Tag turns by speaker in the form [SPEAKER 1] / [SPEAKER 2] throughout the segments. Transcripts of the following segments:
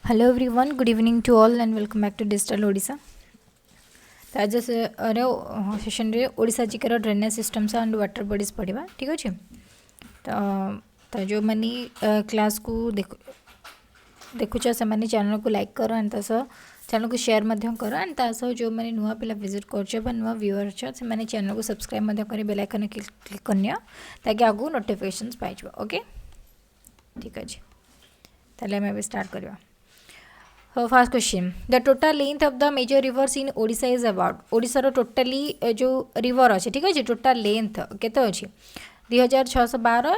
[SPEAKER 1] Hello everyone, good evening to all and welcome back to Digital Odisha. तो आज session रे ओडिशा जिकर drainage systems and water bodies पढ़ा ठीक अच्छे। तो जो मैंने क्लास को देखुच से मैंने चैनल को लाइक कर एंड चैनल को शेयर कर एंड जो मैंने नुआ पिला विजिट कर नुआ व्यूअर से मैंने चैनल को सब्सक्राइब कर बेल आइकन क्लिक करनी ताकि आगू नोटिफिकेशंस पाई ओके ठीक अच्छे। ताले हमें स्टार्ट करवा। First question the total length of the major rivers in Odisha is about ओडिशार टोटाली जो रिवर अच्छे ठीक अच्छे टोटाल लेंथ केते अच्छे 2612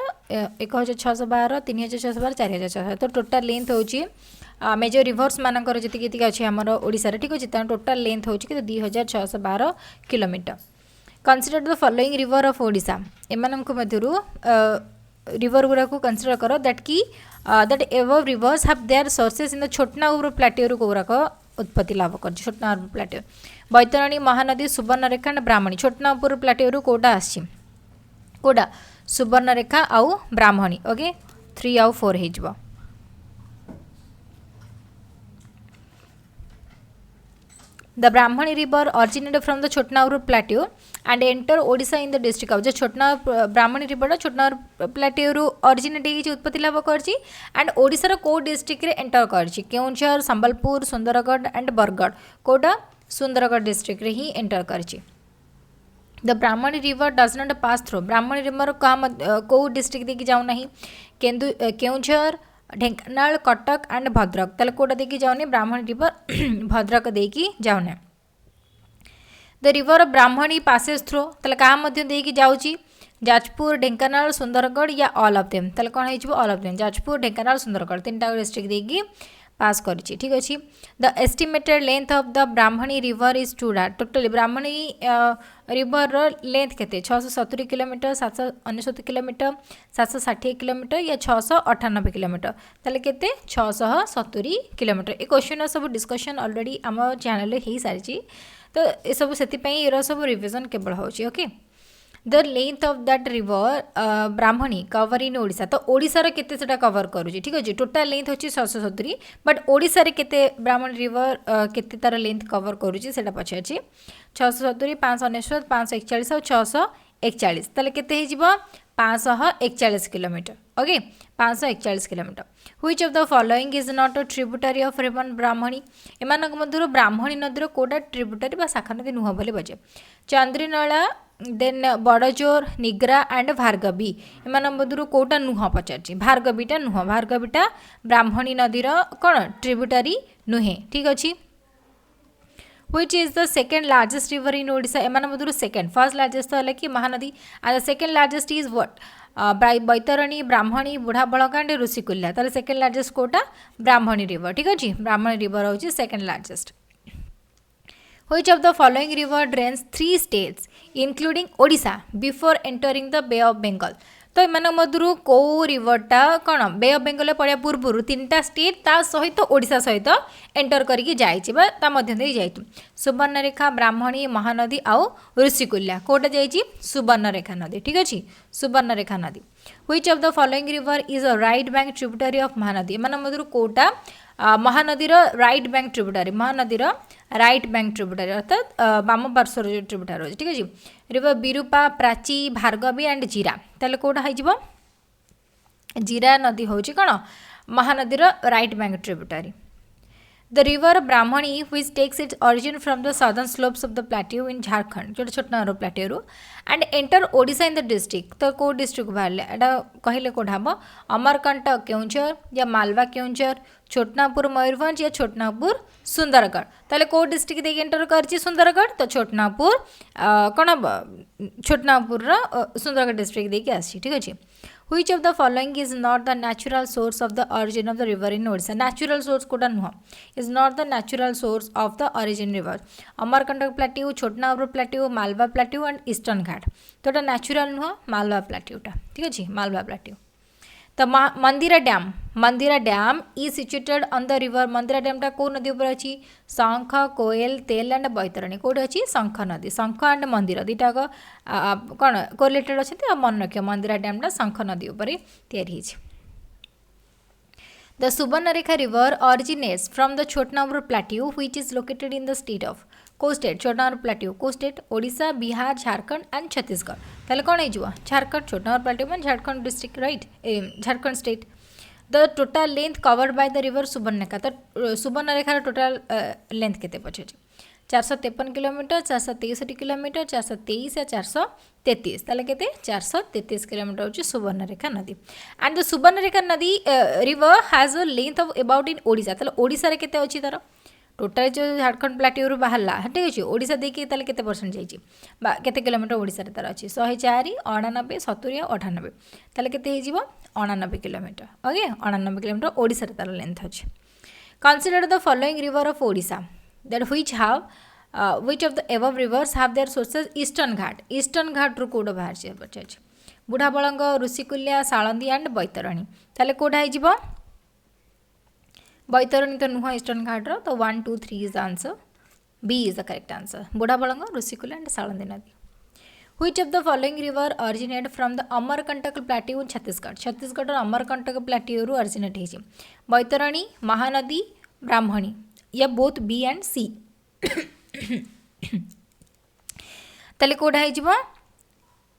[SPEAKER 1] 1612 3612 4612 तो टोटाल लेंथ हो मेजर रिवर्स मानकर जी अच्छे आमर ओडिशा ठीक अच्छे टोटाल लेंथ हो 2612 kilometre. Consider the following river of Odisha एम रिवर गुड़ा को कंसीडर कर दैट की that above rivers have their sources in the Chotanagpur प्लाटेरू गुड़ाक उत्पत्ति लाभ कर छोटनागपुर प्लाटेर बैतरणी महानदी सुवर्णरेखा एंड ब्राह्मणी छोटनागपुर प्लाटेरू कोटा आसी कोटा सुवर्णरेखा आउ ब्राह्मणी ओके 3 आउ 4 हो। The Brahmani river originated from the Chotnagpur plateau and enter Odisha in the district of Chotna Brahmani river Chotnagpur plateau ru originate ही उत्पत्ति लाभ करछि and ओडिशा रो को डिस्ट्रिक्ट रे एंटर करछि केउंझर संबलपुर सुंदरगढ़ एंड बरगढ़ कोटा सुंदरगढ़ डिस्ट्रिक्ट रे ही एंटर करछि। The Brahmani river does not pass through Brahmani river को डिस्ट्रिक्ट देखिए जाऊ नहीं केउंझर ढेंकानाल कटक एंड भद्रक ताले कोटा देखिए जाऊनी ब्राह्मणी रिवर भद्रक देखिए जाऊने। The river Brahmani passes through ताले कहाँ मध्य देखिए जाऊँगी जाजपुर ढेंकानाल सुंदरगढ़ या ऑल ऑफ देम ताले कौन हो all of them Jajpur Dhenkanal Sundargarh 3टा डिस्ट्रिक्ट देखिए पास करिछि ठीक अच्छे। The estimated length of the Brahmani river is to डा टोटली ब्राह्मणी रिवर लेंथ केते 670 किलोमीटर 769 किलोमीटर 760 किलोमीटर या 698 किलोमीटर ताले केते 670 किलोमीटर। ए क्वेश्चन सब डिस्कशन ऑलरेडी आम चैनल हो सारी तो ये सब से सब रिविजन केवल होची okay. The length of that river Brahmani cover in Odisha तो ओडिशार केते सेटा कवर करूची ठीक अच्छे टोटाल लेंथ होची 670 बट ओडिशार केते ब्राह्मणी रिवर केते तार लेंथ कवर करूची सेटा पछाची 670 599 541 और 641 ताले केते हे जिवो 541 kilometre okay 541 kilometre. Which of the following is not a tributary of river Brahmani एमानक मध्यरु ब्राह्मणी नदीर कोटा ट्रिब्यूटरी बा शाखा नदी नुह बोली बजे चंद्रीनला देन बड़जोर निग्रा एंड भार्गवी एमान मध्यरु कोटा नुह पचार भार्गवीटा नुह भार्गवीटा ब्राह्मणी नदीर कौन ट्रिब्यूटरी नुहे ठीक अच्छे। Which is the second largest river in Odisha एमान मध्यरु सेकेंड फर्स्ट लार्जेस्ट तो है कि Mahanadi and the second largest is what Baitarani ब्राह्मणी बुढ़ा बड़का एंड ऋषिकुल्या ताले सेकेंड लार्जेस्ट कोटा ब्राह्मणी रिवर ठीक अच्छे ब्राह्मणी रिवर होची second largest. Which of the following river drains 3 states including Odisha before entering the Bay of Bengal तो एमान मध्यरु को रिवरटा कौन बे ऑफ बेंगल पड़ा पूर्व 3टा स्टेट ता सहित ओडिशा सहित एंटर करके जाइछि बा ता मध्य दे जाइतु सुवर्णरेखा ब्राह्मणी महानदी आउ ऋषिकुल्या कोटा जाइछि सुवर्णरेखा नदी ठीक अछि सुवर्णरेखा नदी। Which of the following river is a right bank tributary of Mahanadi एमान मध्यरु कोटा महानदीर राइट बैंक ट्रिब्यूटरी महानदीर राइट बैंक ट्रिब्यूटरी अर्थात बाम पार्श्वर जो ट्रिब्यूटरी अच्छे ठीक अच्छे। रिवर विरूपा प्राची भार्गवी एंड जीरा ताले कोटा हो जीरा नदी हूँ कौन महानदीर right bank tributary. The river Brahmani which takes its origin from the southern slopes of the plateau in Jharkhand जो Chhotanagpur प्लाटेयू and enter Odisha in the district तो कौ डिस्ट्रिक्ट बाहर एटा कहले कौट हम अमरकंटक केउंझर या मालवा केउंझर छोटनागपुर मयूरभंज या छोटनागपुर सुंदरगढ़ ताले कौ डिस्ट्रिक्ट देखिए एंटर कर सुंदरगढ़ तो छोटनागपुर कौन छोटनागपुर सुंदरगढ़ डिस्ट्रिक्ट देखिए आसी ठीक अच्छे। Which of the following is not the natural source of the origin of the river in Odisha natural source Kota नुह is not the natural source of the origin river Amarkantak plateau Chotanagpur plateau Malwa plateau and eastern Ghat तो एटा natural नुह मालवा प्लाटेयूटा ठीक अच्छे Malwa plateau. तो Mandira dam is situated on the river Mandira डैमटा कौ नदी उपर अच्छी शंख कोयल तेल एंड बैतरणी कौट अच्छी शंख नदी शंख एंड मंदिर दुटाक कौन कोरिलेटेड अच्छे मन रख मंदिरा डैमटा शंख नदी उपर तैयारी। The Subarnarekha River originates from the Chotnagar Plateau, which is located in the state of Coast State, Chotnagar Plateau, Coast State, Odisha, Bihar, Jharkhand, and Chhattisgarh. ताले कौन है जुआ? Jharkhand, Chotnagar Plateau, and Jharkhand district, right? Jharkhand state. The total length covered by the river Subarnarekha. तो Subarnarekha total length कितने पचे? 453 kilometre, 463 kilometre, 423 या 433 ताले केते 433 किलोमीटर होची सुवर्णरेखा नदी. एंड द सुवर्णरेखा नदी river has a length of about in Odisha. ताले ओडिशा रे केते अछि तार टोटल जो झारखंड प्लाटेओ रु बाहरला ठीक अछि. ओडिशा देखि ताले केते परसेंट जाइछि केते किलोमीटर ओडिशा रे तार अछि 104 99 70 98 ताले केते हे जिवो 89 किलोमीटर. ओके 89 किलोमीटर ओडिशा रे तार लेंथ अछि. Consider the following river of Odisha that which of the above rivers have their sources eastern ghat ru code बाहर से पचाछ बुढ़ा बळंग ऋषिकुल्या साळंदी एंड बैतरणी ताले कोडा हे जिवो बैतरणी तो नुह ईस्टर्न घाट रो तो 1 2 3 is the answer B is the correct answer Budhabalanga Rushikulya and Salandi नदी. Which of the following river originate from the Amarkantak प्लाटेओ in Chhattisgarh Amarkantak प्लाटेओ रु originate हे बैतरणी महानदी ब्राह्मणी या बोथ बी एंड सी ताले कोडा है जिवो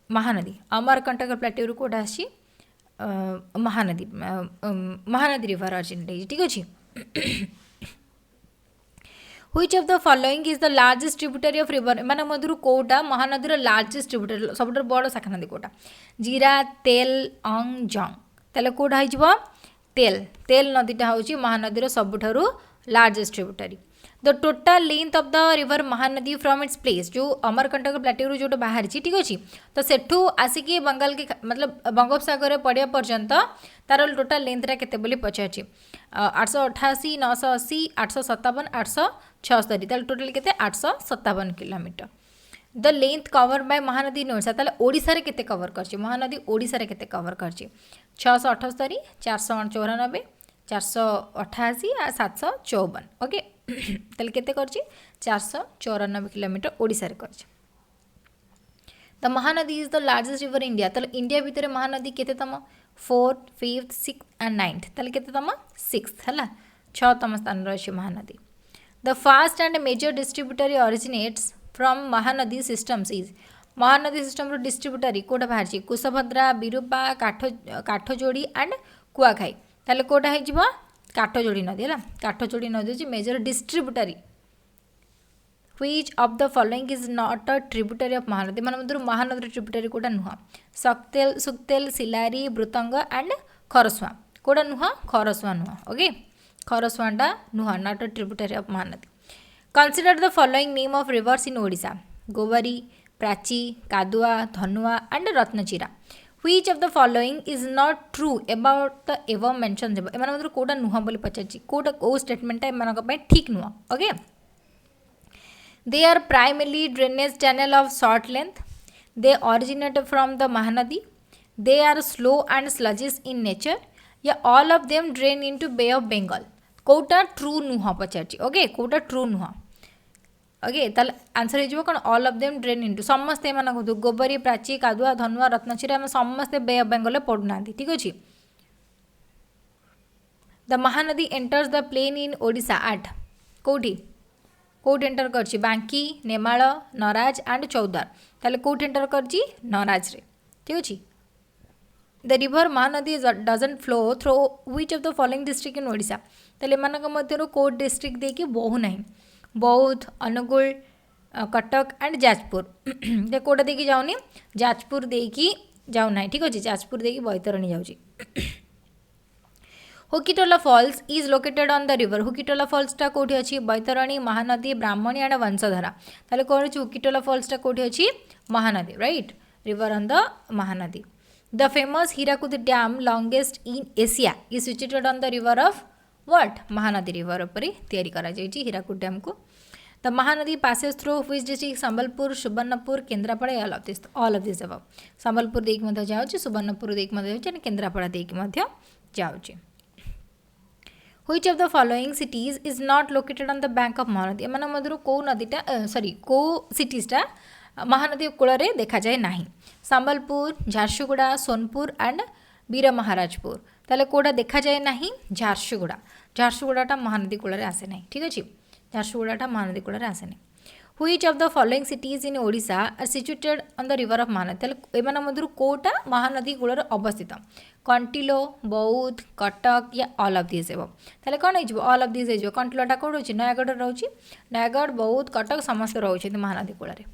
[SPEAKER 1] महानदी अमरकंटक प्लाटेओ कोडा आसी महानदी महानदी रिवर ऑरिजिनेट है ठीक अछि. Which of the following is the largest tributary of river माने मधुर कोडा महानदी रो लार्जेस्ट ट्रिब्यूटरी सबटर बड़ शाखा नदी कोडा जीरा तेल अंग जंग ताले कोडा है जिवो तेल नदीटा होची महानदी रो सबठारु largest tributary. The total length of the river Mahanadi from its place जो अमरकंटक प्लाटेओ जो बाहर ठीक अच्छे तो सेठू आसिकी बंगाल के मतलब बंगोपसागर पड़ा पर्यंत तार टोटाल लेंथटा केते बोली पचार 888 980 857 876 ताल टोटाल केते 857 kilometre. The length cover by Mahanadi in Odisha ताले ओडिशा रे केते कवर करछि महानदी ओडिशा रे केते कवर करछि 678 494 488 आ 754 ओके ताले केते करछि 494 किलोमीटर ओडिशा रे करछि. The Mahanadi is the largest river India ताले इंडिया भितर महानदी केते तम 4th 5th 6th and 9th ताले केते तम 6th हला 6तम स्थान रे अछि Mahanadi. The first and major distributary originates from Mahanadi systems is Mahanadi system रो डिस्ट्रीब्यूटरी कोडा बाहर छी कुशभद्रा बिरुपा काठजोड़ी एंड कुआखाई ताले कोडा है जिवो काठजोड़ी नदी है काठजोड़ी नदी होची major distributary. Which of the following is not a tributary of Mahanadi मान मधुर महानदी ट्रिब्यूटरी कोडा नुह सुक्तेल सिलारी ब्रुतंग एंड खरसुआ कोडा नुह खरसुआ नुह ओके खरसुआटा नुह not a tributary of Mahanadi. Consider the following name of rivers in Odisha Gobari Prachi Kadua Dhanua and Ratnachira. Which of the following is not true about the above mentioned river एमान मतलब कोडा नुह बोली पचाची कोडा ओ स्टेटमेंट है एमान पे ठीक नुह okay. They are primarily drainage channel of short length. They originate from the Mahanadi. They are slow and sluggish in nature. या all of them drain into Bay of Bengal. कोटा ट्रू नुह पचाची okay कोटा true नुह okay ताल answer हो कौन all of them drain into समस्ते मान गोबरी प्राची कादुआ धनुआ रत्नचिरा आम समस्ते बे ऑफ बेंगल पढ़ुना ठीक अच्छे. The Mahanadi enters the plain in Odisha at कौटी कौट एंटर करछि बांकी नेमाल नराज एंड चौदार ताले कौट एंटर करछि नराज रे ठीक अच्छे. The river Mahanadi doesn't flow through which of the following district in Odisha ताले मानक मध्यरु कोट डिस्ट्रिक्ट देकी बहु नहीं बौद्ध अनुगुल कटक एंड जाजपुर दे कोटा देखी जाऊनी जाजपुर देखी जाऊना ठीक अच्छे जाजपुर देखी बैतरणी जाऊँगी. Hukitola falls is located on the river Hukitola फॉल्सटा कौटी अच्छी बैतरणी महानदी ब्राह्मणी एंड वंशधारा ताले कौन अच्छी हुकीटोला फॉल्सटा कौटी अच्छी Mahanadi right river on the Mahanadi. The famous Hirakud dam longest in Asia is situated on the river of what Mahanadi river पर तैयारी करा जायछि हीराकुद डैम को. The Mahanadi passes through which district Sambalpur Subarnapur Kendrapara all of this above Sambalpur देख मध्य जाउछि सुवर्णपुर देख मध्य जाउछि केन्द्रापड़ा देख मध्य जाउछि. Which of the following cities is not located on the bank of Mahanadi एमान मधुर को नदीटा सॉरी को सिटीजटा महानदी कूल देखा जाए नहीं संबलपुर झारसुगुड़ा सोनपुर एंड वीर महाराजपुर ताले कोडा देखा जाए नाही झारसुगुड़ा झारसुगुड़ाटा महानदी कूल आसे ना ठीक अच्छे झारसुगुड़ाटा महानदी कूल आसे ना Which of the following cities in Odisha are situated on the river of Mahanadi ताले एमान मधुर कोटा महानदी कूल अवस्थित कंटिलो बौद्ध कटक या ऑल ऑफ दिस एबो ताले कोन हो ऑल ऑफ दिस हो कंटिलोटा कोड होची नयागढ़ रहउची नयागढ़ बौद्ध कटक समस्त रहउची महानदी कूल रे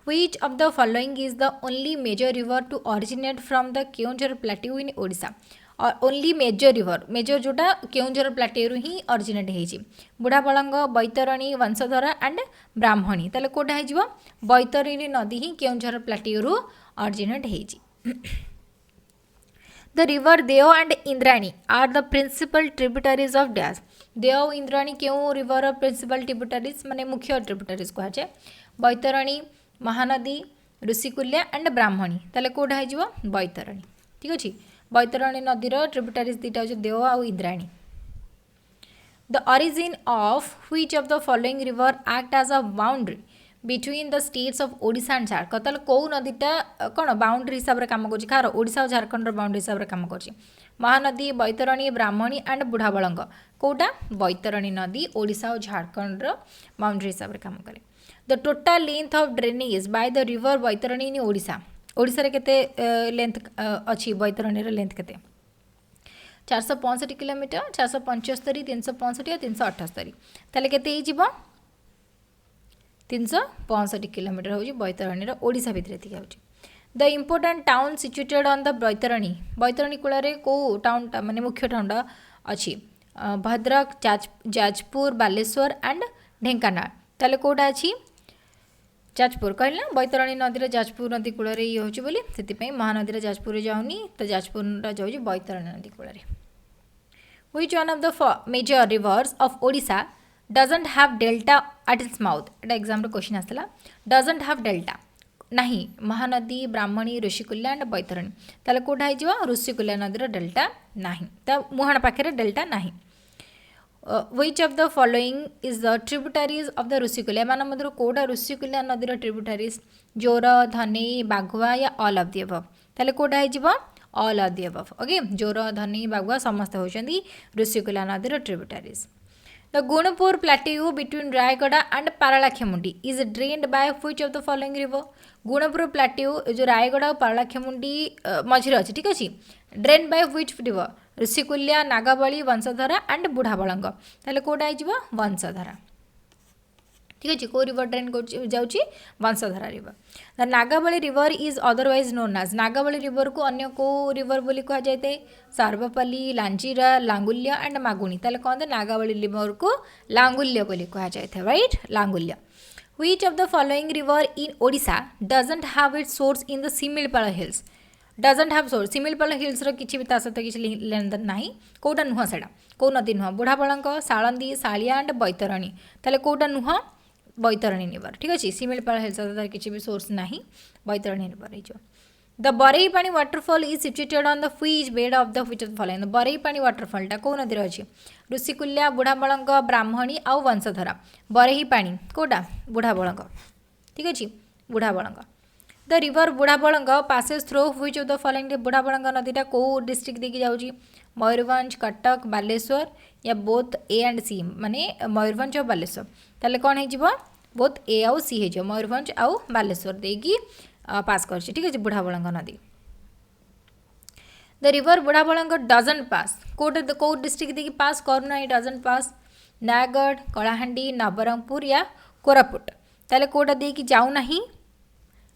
[SPEAKER 1] Which of the following is the only major river to originate from the Keonjhar plateau in Odisha? और ओनली मेजर रिवर मेजर जोटा केउंझर प्लाटेरू ही ऑरिजिनेट होईची बुढ़ा बलंग बैतरणी वंशधरा एंड ब्राह्मणी ताले कोटा हो बैतरणी नदी ही केउंझर प्लाटेरू ऑरिजिनेट होईची the river Deo and Indrani are the principal tributaries of dash Deo Indrani क्यों रिवर प्रिंसिपल ट्रिब्यूटरीज माने मुख्य ट्रिब्यूटरीज कहुचे बैतरणी महानदी ऋषिकुल्या एंड ब्राह्मणी ताले कोटा हो बैतरणी ठीक अच्छे बैतरणी नदीर ट्रिब्यूटरीज दुटा हो देव आउ Indrani the origin of which of the following river act as a boundary between the states of Odisha and Jharkhand ताले कौ नदीटा कौन बाउंड्री हिसाब से कम कर कार ओडिशा और झारखंड बाउंड्री हिसाब से कम कर महानदी बैतरणी ब्राह्मणी एंड बुढ़ा बलंग कौटा बैतरणी नदी ओडिशा और झारखंड बाउंड्री हिसाब से कम करे the total length of drainage by the river Baitarani in Odisha Odisha रे केते लेंथ अच्छी बैतरणी रे लेंथ केते 465 किलोमीटर 475 365 या 378 ताले केते ही जीवो 365 किलोमीटर हो बैतरणी रे ओडिशा भितर एति होची the important town situated on the Baitarani cool रे को टाउन माने मुख्य टाउन अच्छी भद्रक जाजपुर बालेश्वर एंड ढेंकानाल ताले कोटा अच्छी जाजपुर कहला बैतरणी नदी जाजपुर नदी कूल ये होची बोली से महानदी जाजपुर जाऊनी तो जाजपुर जाऊँ बैतरणी नदी cool Which one of the major rivers of Odisha doesn't have delta at its mouth Etah exam question आसला doesn't have delta नहीं महानदी ब्राह्मणी ऋषिकुल्या एंड बैतरणी ताले कोटा हो ऋषिकुल्या नदी डेल्टा नहीं तो मुहाण पाखे डेल्टा नहीं which of the following is the tributaries of the Rushikulya मान मधुर कोडा ऋषिकुल्या नदीर ट्रिब्यूटरीज जोर धनेई बाघुआ या ऑल ऑफ दी अबव ताले कोडा हो all of the the above जोर धनेई बाघुआ समस्त होचंदी ऋषिकुल्या नदीर tributaries the Gunupur plateau between Rayagada and Paralakhemundi is drained by which of the following river Gunupur plateau जो रायगड़ा और पारलाखेमुंडी मझिरे अच्छी ठीक अच्छे drain by which river Rushikulya Nagavali Vamsadhara and Budha Balang ताले कोटा हो वंशधरा ठीक अच्छे कौ रिवर ड्रेन जाऊँगी Vamsadhara river the Nagavali river is otherwise known as Nagavali river को अन्य को रिवर बोली कह जाए सार्वपल्ली लांजीरा लांगुल्य एंड मागुणी ताले कहते नागावली रिवर को लांगुल्य बोली कह जाए right लांगुल्य Which of the following river in Odisha doesn't have its source in the Similpala hills doesn't have source Similpala hills रो किछि भी ता सहित किछि लेनदेन नाही कोटा नुह सेडा को नदी नुह बुढ़ा बलंक साळंदी सालिया एंड बैतरणी ताले कोटा नुह बैतरणी रिवर ठीक अच्छे सिमिलपाल हिल्स किसी भी सोर्स नाही बैतरणी रिवर हो द बरई पानी waterfall is situated on the which bed of the which of following बरई पानी वाटरफॉलटा कौ नदी अच्छी ऋषिकुल्या बुढ़ा बलंग ब्राह्मणी आउ वंशधरा बरई पानी कोटा बुढ़ा बलंग ठीक अच्छे बुढ़ा बलंग the river Budha Balang passes through which of the following Budha Balang नदीटा कौ डिस्ट्रिक्ट देखिए जाऊँगी मयूरभंज कटक बालेश्वर या बोथ ए एंड सी माने मयूरभंज और बालेश्वर ताले कौन हो बोथ ए आउ सी हो मयूरभंज आउ बालेश्वर देकी पास कर ठीक है बुढ़ा बलंग नदी the river Budha Balang doesn't pass coat कौ डिस्ट्रिक्ट देखिए पास करना डजंट पास नयागढ़ कलाहांडी नवरंगपुर या कोरापुट ताले कोटा देकी जाऊ नहीं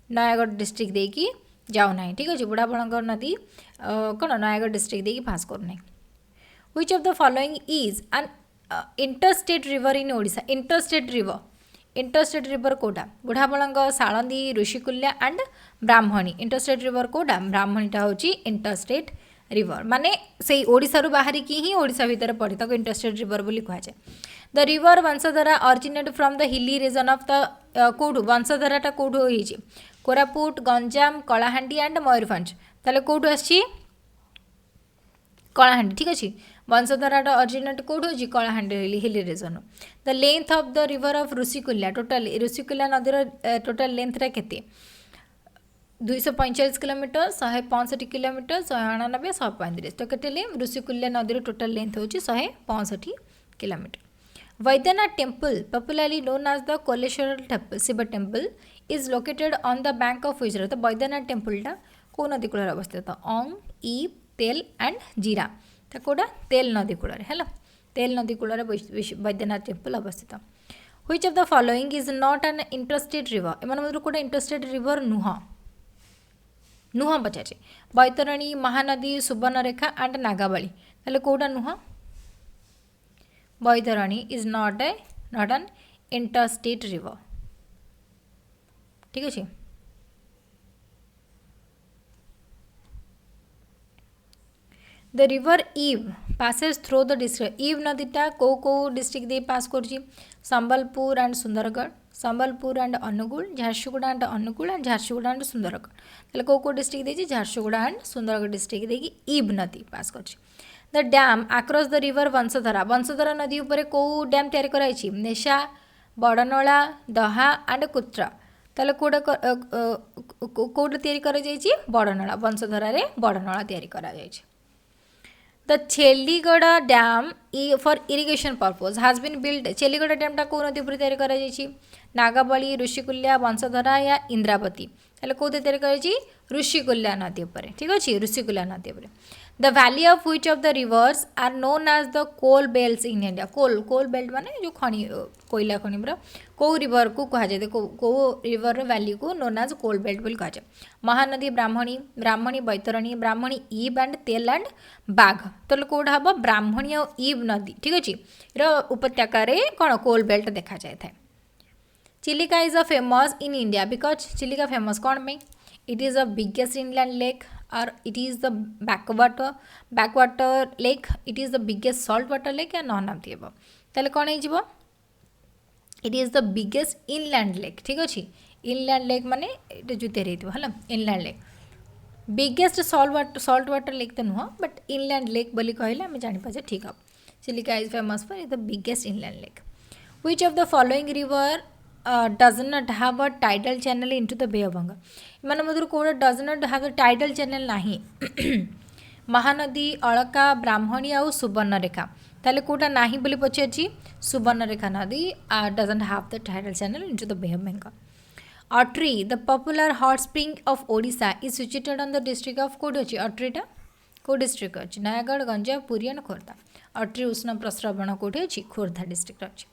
[SPEAKER 1] नयागढ़ डिस्ट्रिक्ट देकी जाऊ ना ठीक अच्छे बुढ़ा बलंग नदी कौन नयागढ़ डिस्ट्रिक्ट देकी पास करना which of the following is an interstate river in Odisha interstate river कोटा Budha Balang Salandi Rushikulya and Brahmani interstate river कोटा ब्राह्मणीटा हूँ इंटरस्टेट रिवर माने से ओडिशा रु बाहरी की ही ओडिशा भितर पड़े ताको इंटरस्टेट रिवर बोली कहुए the river Vamsadhara originate from the hilly region of the कौटू वंशधराटा कौटू होईची कोरापुट गंजाम कलाहांडी एंड मयूरभंज ताले कौटू आसी कलाहांडी ठीक अच्छे वंशधराटा ऑरिजिनेट कौटू होची Kalahandi hilly region the length of the river of Rishikulya total Rishikulya नदीर टोटाल लेंथटा केते 245 किलोमीटर 165 किलोमीटर 199 135 तो केते लेम ऋषिकुल्या नदी टोटल लेंथ होची 165 kilometre. Vaidyanath temple, popularly known as the Koleshwara Shiva temple, is located on the bank of which river? तो Vaidyanath temple टा को नदी कूल अवस्थित अंग ईब तेल एंड जीरा तो कौटा तेल नदी कूल है तेल नदी कूल वैद्यनाथ टेम्पल अवस्थित. Which of the following is not an interstate river? एम कौटा इंटरस्टेट रिवर नुह पचारे बैतरणी महानदी सुवर्णरेखा एंड नागावली ताले कौटा नुह Baitarani is not an interstate river. ठीक अच्छे. द रिवर ईव passes through the district. ईव नदीटा को डिस्ट्रिक्ट दे पास कर Sambalpur and Sundargarh Sambalpur and Angul Jharsuguda and Angul and Jharsuguda and Sundargarh ताले को डिस्ट्रिक्ट देछि झारसुगुड़ा एंड सुंदरगढ़ डिस्ट्रिक्ट देकी ईव नदी पास कर. The dam across the river वंशधरा नदी उपरे को डैम तैयारी कराई नेशा बड़नला दहा एंड कुत्रा ताले कोडा तैयारी कराई बड़नला वंशधरा रे बड़नला तैयारी कराई. The Chheligada dam for irrigation purpose has been build. Chheligada dam टा को नदी पर तैयारी कराई नागावली ऋषिकुल्या वंशधरा या इंद्रावती ताले को तैयारी कराई ऋषिकुल्या नदी पर. ठीक अच्छे ऋषिकुल्या नदी पर. The valley of which of the rivers are known as the coal belts in India. Coal belt माने जो खनि कोयला खनि पर को रिवर को कहा जाए को रिवर वैली को नोन एज कोल बेल्ट बोल कहा जाए. महानदी ब्राह्मणी बैतरणी ब्राह्मणी ईब एंड तेल एंड बाघ तो कौटा हम ब्राह्मणी और ईब नदी. ठीक अच्छे उपत्यका कौन कोल बेल्ट देखा जाए था. Chilika is a famous in India because Chilika famous कौन में it is the biggest inland lake or it is the backwater lake, it is the biggest salt water lake या नॉन ऑफ दी अबव ताले कौन हो it is the biggest inland lake. ठीक अच्छे inland lake माने ये जो तैयारी है inland lake biggest salt water lake तो नुह बट इनलैंड लेक बोली कहले आम जापारे. ठीक है Chilika is famous for the biggest inland lake. Which of the following river does not have a tidal channel into the Bay of Bengal. मान मधुर कौन does not have a tidal channel नहीं महानदी अलका ब्राह्मणी आउ सुवर्णरेखा ताले कौटा नहीं बोली पचारि सुवर्णरेखा नदी doesn't have the tidal channel into the Bay of Bengal. Atri, the popular hot spring of Odisha, is situated on the district of Kaut अच्छी अट्रीटा कौ डिस्ट्रिक्ट अच्छी नयागढ़ गंजाम पुरी एंड खोर्धा. अट्री उष्ण प्रस्रवण कौटे अच्छी खोर्धा डिस्ट्रिक्ट अच्छी.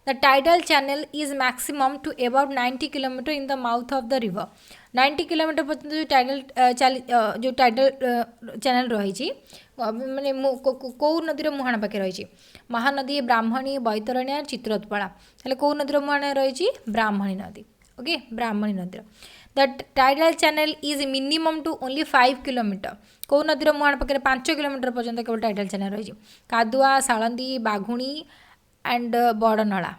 [SPEAKER 1] The tidal channel is maximum to about 90 km in the mouth of the river. 90 km पर्यंत जो tidal channel रही माने कौ नदीर मुहाण पाखे रही महानदी ब्राह्मणी बैतरणी और चित्रोत्पला हेल्ले कौ नदीर मुहाण रही ब्राह्मणी नदी. ओके ब्राह्मणी नदीर the tidal channel is minimum to only 5 km. कौ नदीर मुहाण पाखे 5 km पर्यंत केवल टाइडल चैनल रही कादुआ साळंदी बाघुणी एंड बड़नला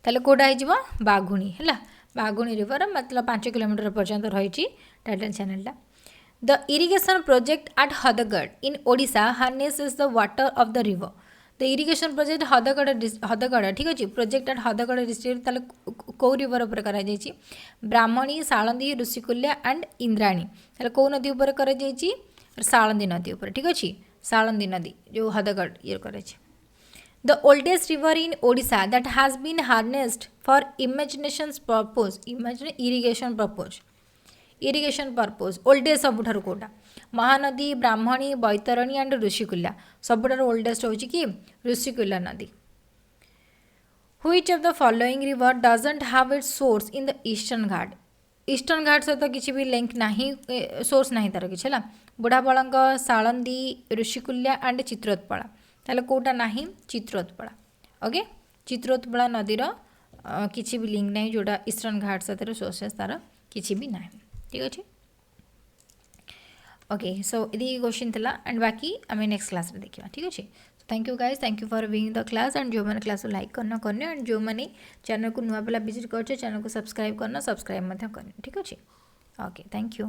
[SPEAKER 1] ताले कौटा हो बाघुणी है बाघुणी रिवर मतलब 5 km पर्यंत रही tidal channel. The irrigation project at Hadagarh in Odisha harnesses the water of the river. The irrigation project Hadagarh ठीक अच्छे प्रोजेक्ट एट हदगढ़ डिस्ट्रिक्ट ताले कौ रिवर उपर करा जायछि ब्राह्मणी साळंदी ऋषिकुल्या एंड इंद्राणी ताले कौ नदी उपर करा जायछि साळंदी नदी उपर. ठीक अच्छे साळंदी नदी जो हदगढ़ ये करे. The oldest river in Odisha that has been harnessed for irrigation purpose oldest सबुठार कोटा महानदी ब्राह्मणी बैतरणी एंड ऋषिकुल्या सबुठार ओल्डेस्ट होची कि ऋषिकुल्या नदी. Which of the following river doesn't have its source in the eastern ghat. Eastern ghat सहित किसी भी लिंक नहीं सोर्स नहीं तार किसी है बुढ़ाबलंग साळंदी ऋषिकुल्या एंड चित्रोत्पला ताले कौटा नहीं चित्रोत्पला. ओके चित्रोत्पला नदीर किसी भी लिंक नहीं जोड़ा ईस्टर्न घाट सहित सोर्सेस तार किसी भी ना. ठीक अच्छे ओके सो ये क्वेश्चन थी एंड बाकी आम नेक्स्ट क्लास में देखा. ठीक अच्छे thank you guys thank you for being the class and जो मैंने क्लास को लाइक करना करने एंड जो मैंने चैनल को नुआ पिला विजिट कर चैनल को सब्सक्राइब करना सब्सक्राइब करना. ठीक अच्छे ओके थैंक यू.